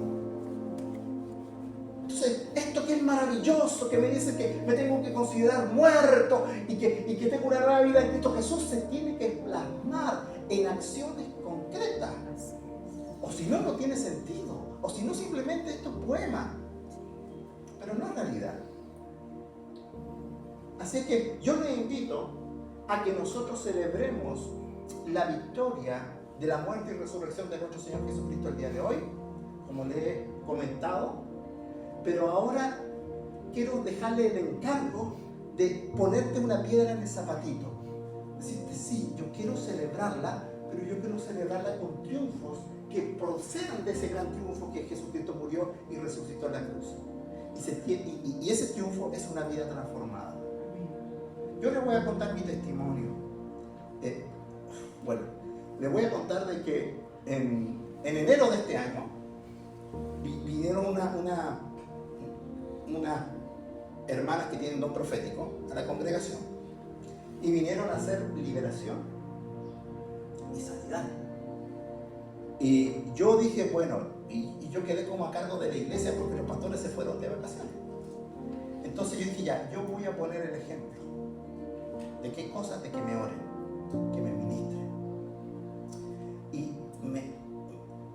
Entonces, esto que es maravilloso, que me dice que me tengo que considerar muerto y que tengo una nueva vida en Cristo Jesús, se tiene que plasmar en acciones concretas. O si no, no tiene sentido. O si no, simplemente esto es poema. Pero no es realidad. Así que yo les invito a que nosotros celebremos la victoria de la muerte y resurrección de nuestro Señor Jesucristo el día de hoy, como le he comentado. Pero ahora quiero dejarle el encargo de ponerte una piedra en el zapatito. Decirte, sí, yo quiero celebrarla, pero yo quiero celebrarla con triunfos que procedan de ese gran triunfo que Jesucristo murió y resucitó en la cruz. Y ese triunfo es una vida transformada. Yo les voy a contar mi testimonio. Les voy a contar de que en enero de este año vinieron unas hermanas que tienen don profético a la congregación y vinieron a hacer liberación y sanidad. Y yo dije, bueno, y yo quedé como a cargo de la iglesia porque los pastores se fueron de vacaciones. Entonces yo dije, ya, yo voy a poner el ejemplo. ¿De qué cosas? De que me oren, que me ministren. Y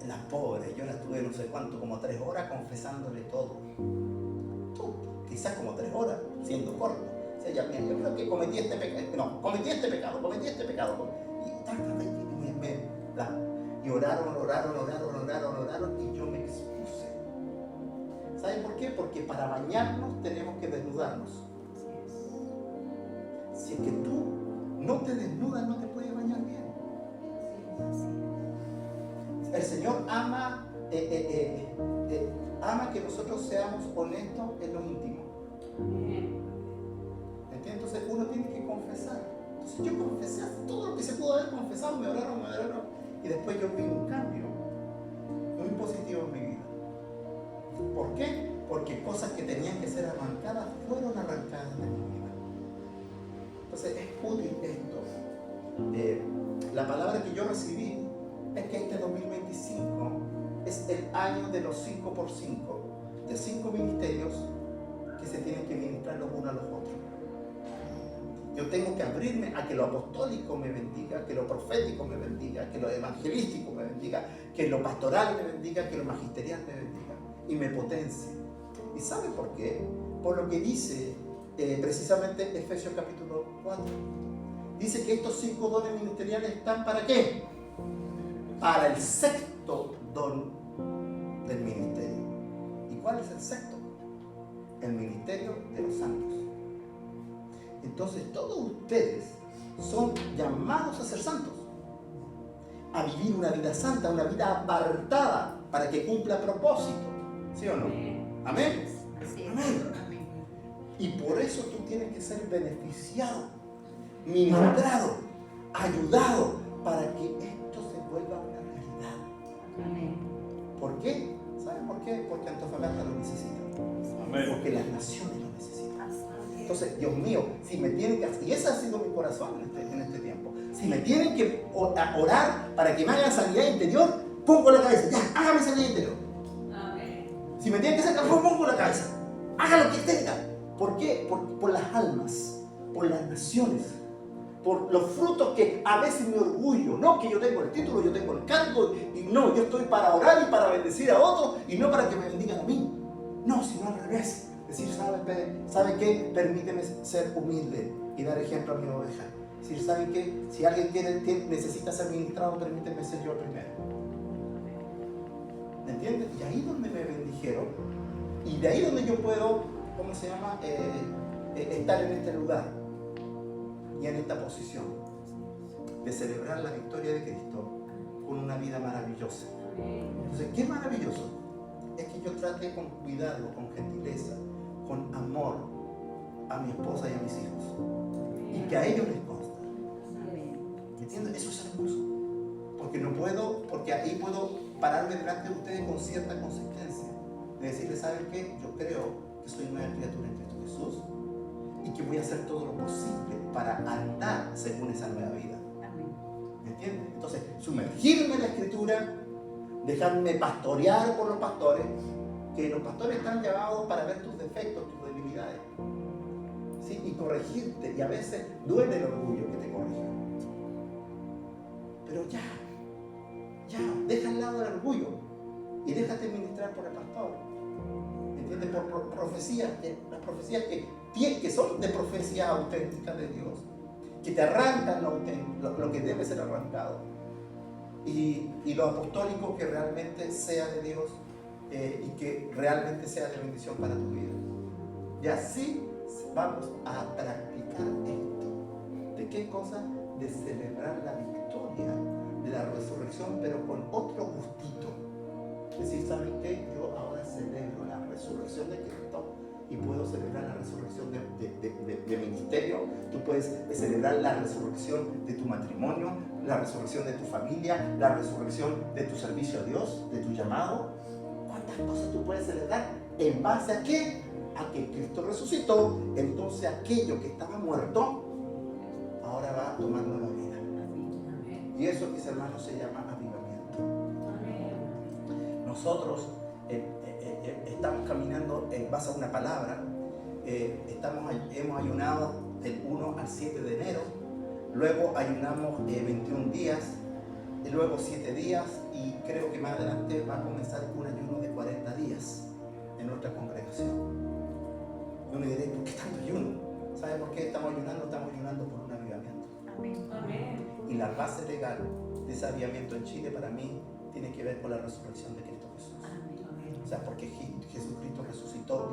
las pobres, yo las tuve no sé cuánto, como 3 horas confesándole todo. Quizás como 3 horas, siendo corto. O sea, ya, mira, yo creo que cometí este pecado. Y oraron, y yo me expuse. ¿Saben por qué? Porque para bañarnos tenemos que desnudarnos. Si es que tú no te desnudas, no te puedes bañar bien. El Señor ama que nosotros seamos honestos en lo íntimo. ¿Entiendes? Entonces uno tiene que confesar. Entonces yo confesé todo lo que se pudo haber confesado, me oraron. Y después yo vi un cambio muy positivo en mi vida. ¿Por qué? Porque cosas que tenían que ser arrancadas fueron arrancadas de mi vida. Entonces es útil esto. La palabra que yo recibí es que este 2025 es el año de los 5x5, de 5 ministerios que se tienen que ministrar los unos a los otros. Yo tengo que abrirme a que lo apostólico me bendiga, que lo profético me bendiga, que lo evangelístico me bendiga, que lo pastoral me bendiga, que lo magisterial me bendiga y me potencie. ¿Y sabe por qué? Por lo que dice precisamente Efesios capítulo 4. Dice que estos 5 dones ministeriales están ¿para qué? Para el sexto don del ministerio. ¿Y cuál es el sexto? El ministerio de los santos. Entonces todos ustedes son llamados a ser santos, a vivir una vida santa, una vida apartada para que cumpla propósito. ¿Sí o no? Amén. Amén. Y por eso tú tienes que ser beneficiado, ministrado, ayudado para que esto se vuelva una realidad. Amén. ¿Por qué? ¿Saben por qué? Porque Antofagasta lo necesita. Amén. Porque las naciones lo necesitan. Entonces, Dios mío, si me tienen que, y ese ha sido mi corazón en este tiempo, si me tienen que orar para que me hagan sanidad interior, pongo la cabeza, ya, hágame sanidad interior. Amén. Si me tienen que hacer café, pongo la cabeza, haga lo que tenga. ¿Por qué? Por las almas, por las naciones, por los frutos que a veces me orgullo, no que yo tengo el título, yo tengo el cargo, y no, yo estoy para orar y para bendecir a otros y no para que me bendigan a mí. No, sino al revés. Decir, ¿sabe qué? Permíteme ser humilde y dar ejemplo a mi oveja. Decir, ¿sabe qué? Si alguien necesita ser ministrado, permíteme ser yo el primero. ¿Me entiendes? Y ahí donde me bendijeron, y de ahí donde yo puedo, ¿cómo se llama? Estar en este lugar y en esta posición de celebrar la victoria de Cristo con una vida maravillosa. Entonces, ¿qué maravilloso? Es que yo trate con cuidado, con gentileza, con amor a mi esposa y a mis hijos, y que a ellos les consta. ¿Me entiendes? Eso es hermoso, porque ahí puedo pararme delante de ustedes con cierta consistencia, de decirles, ¿saben qué? Yo creo que soy nueva criatura en Cristo Jesús y que voy a hacer todo lo posible para andar según esa nueva vida. ¿Me entiendes? Entonces, sumergirme en la Escritura, dejarme pastorear por los pastores, que los pastores están llamados para ver tus defectos, tus debilidades, ¿sí? Y corregirte, y a veces duele el orgullo que te corrijan. Pero ya, deja al lado el orgullo y déjate ministrar por el pastor. ¿Entiendes? Por profecías, las profecías que son de profecía auténtica de Dios, que te arrancan lo que debe ser arrancado, y lo apostólico que realmente sea de Dios, y que realmente sea de bendición para tu vida. Y así vamos a practicar esto. ¿De qué cosa? De celebrar la victoria de la resurrección, pero con otro gustito. Es decir, ¿saben qué? Yo ahora celebro la resurrección de Cristo y puedo celebrar la resurrección de ministerio. Tú puedes celebrar la resurrección de tu matrimonio, la resurrección de tu familia, la resurrección de tu servicio a Dios, de tu llamado. ¿Cuántas cosas tú puedes celebrar? ¿En base a qué? A que Cristo resucitó. Entonces aquello que estaba muerto ahora va a tomar nueva vida. Y eso, mis hermanos, se llama avivamiento. Nosotros estamos caminando en base a una palabra. Hemos ayunado del 1 al 7 de enero. Luego ayunamos 21 días. Y luego 7 días. Y creo que más adelante va a comenzar un ayuno de 40 días en nuestra congregación. Yo me diré, ¿por qué tanto ayuno? ¿Sabe por qué estamos ayunando? Estamos ayunando por un avivamiento. Amén. Y la base legal de ese avivamiento en Chile para mí tiene que ver con la resurrección de Cristo Jesús. O sea, porque Jesucristo resucitó,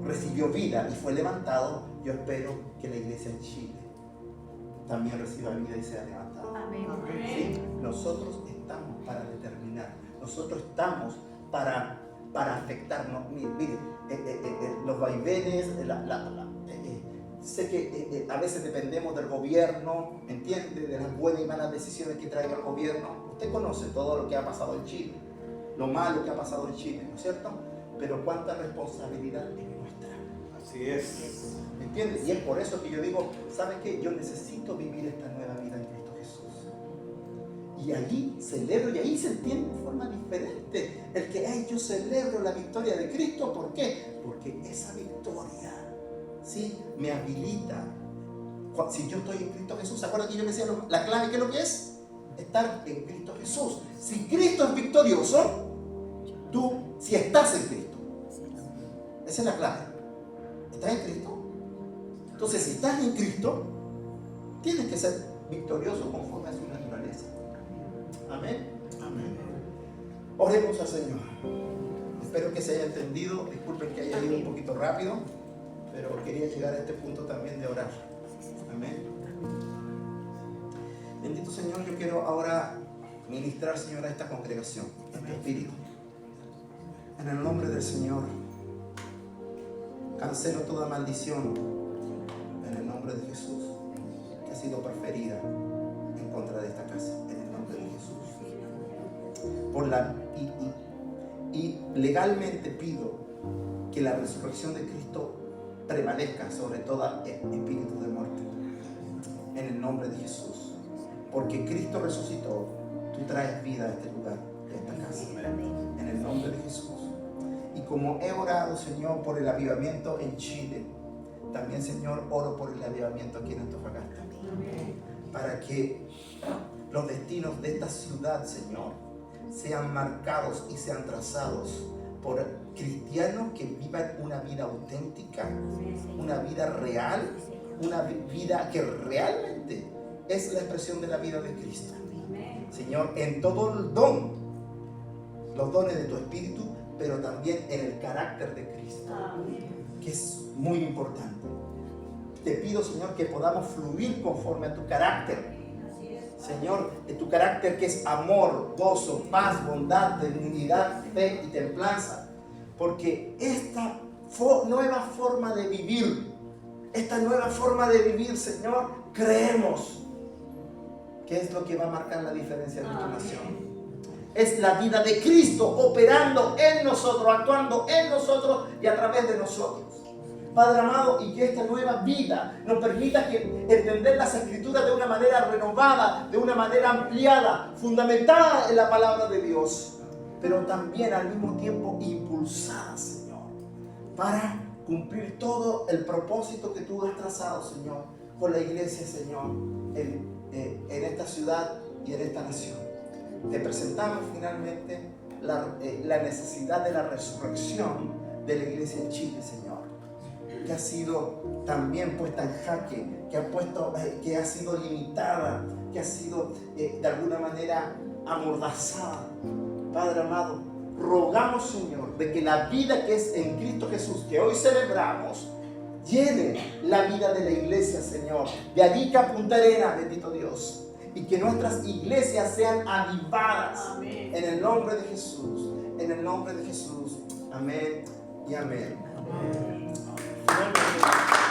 recibió vida y fue levantado. Yo espero que la iglesia en Chile también reciba vida y sea levantada. ¿Sí? Nosotros estamos para determinar, nosotros estamos para afectarnos. Mire, los vaivenes, sé que a veces dependemos del gobierno, ¿entiende? De las buenas y malas decisiones que traiga el gobierno. Usted conoce todo lo que ha pasado en Chile, lo malo que ha pasado en Chile, ¿no es cierto? Pero cuánta responsabilidad es nuestra. Así es. ¿Entiende? Y es por eso que yo digo, ¿sabe qué? Yo necesito vivir esta nueva vida en Cristo Jesús. Y allí celebro, y ahí se entiende de forma diferente el que yo celebro la victoria de Cristo. ¿Por qué? Porque esa victoria, ¿sí?, me habilita. Si yo estoy en Cristo Jesús, ¿se acuerdan que yo decía la clave? ¿Qué es lo que es? Estar en Cristo Jesús. Si Cristo es victorioso, tú, si estás en Cristo, esa es la clave. ¿Estás en Cristo? Entonces, si estás en Cristo, tienes que ser victorioso conforme a su naturaleza. Amén. Amén. Oremos al Señor. Espero que se haya entendido. Disculpen que haya ido un poquito rápido, pero quería llegar a este punto también de orar. Amén. Bendito Señor, yo quiero ahora ministrar, Señor, a esta congregación, en tu espíritu. En el nombre del Señor, cancelo toda maldición, en el nombre de Jesús, que ha sido proferida en contra de esta casa, en el nombre de Jesús. Y legalmente pido que la resurrección de Cristo prevalezca sobre todo espíritu de muerte, en el nombre de Jesús. Porque Cristo resucitó, tú traes vida a este lugar, a esta casa, en el nombre de Jesús. Y como he orado, Señor, por el avivamiento en Chile, también, Señor, oro por el avivamiento aquí en Antofagasta, para que los destinos de esta ciudad, Señor, sean marcados y sean trazados por cristianos que vivan una vida auténtica, una vida real, una vida que realmente es la expresión de la vida de Cristo. Señor, en todo el don, los dones de tu Espíritu, pero también en el carácter de Cristo, que es muy importante. Te pido, Señor, que podamos fluir conforme a tu carácter. Señor, de tu carácter que es amor, gozo, paz, bondad, benignidad, fe y templanza. Porque esta nueva forma de vivir, Señor, creemos que es lo que va a marcar la diferencia de nuestra nación. Es la vida de Cristo operando en nosotros, actuando en nosotros y a través de nosotros. Padre amado, y que esta nueva vida nos permita entender las Escrituras de una manera renovada, de una manera ampliada, fundamentada en la palabra de Dios. pero también al mismo tiempo impulsadas, Señor, para cumplir todo el propósito que tú has trazado, Señor, con la iglesia, Señor, en esta ciudad y en esta nación. Te presentamos finalmente la necesidad de la resurrección de la iglesia en Chile, Señor, que ha sido también puesta en jaque, que ha sido limitada, que ha sido de alguna manera amordazada. Padre amado, rogamos, Señor, de que la vida que es en Cristo Jesús, que hoy celebramos, llene la vida de la iglesia, Señor, de Arica a Punta Arenas, bendito Dios, y que nuestras iglesias sean avivadas. Amén. En el nombre de Jesús, en el nombre de Jesús. Amén y amén. Amén. Finalmente,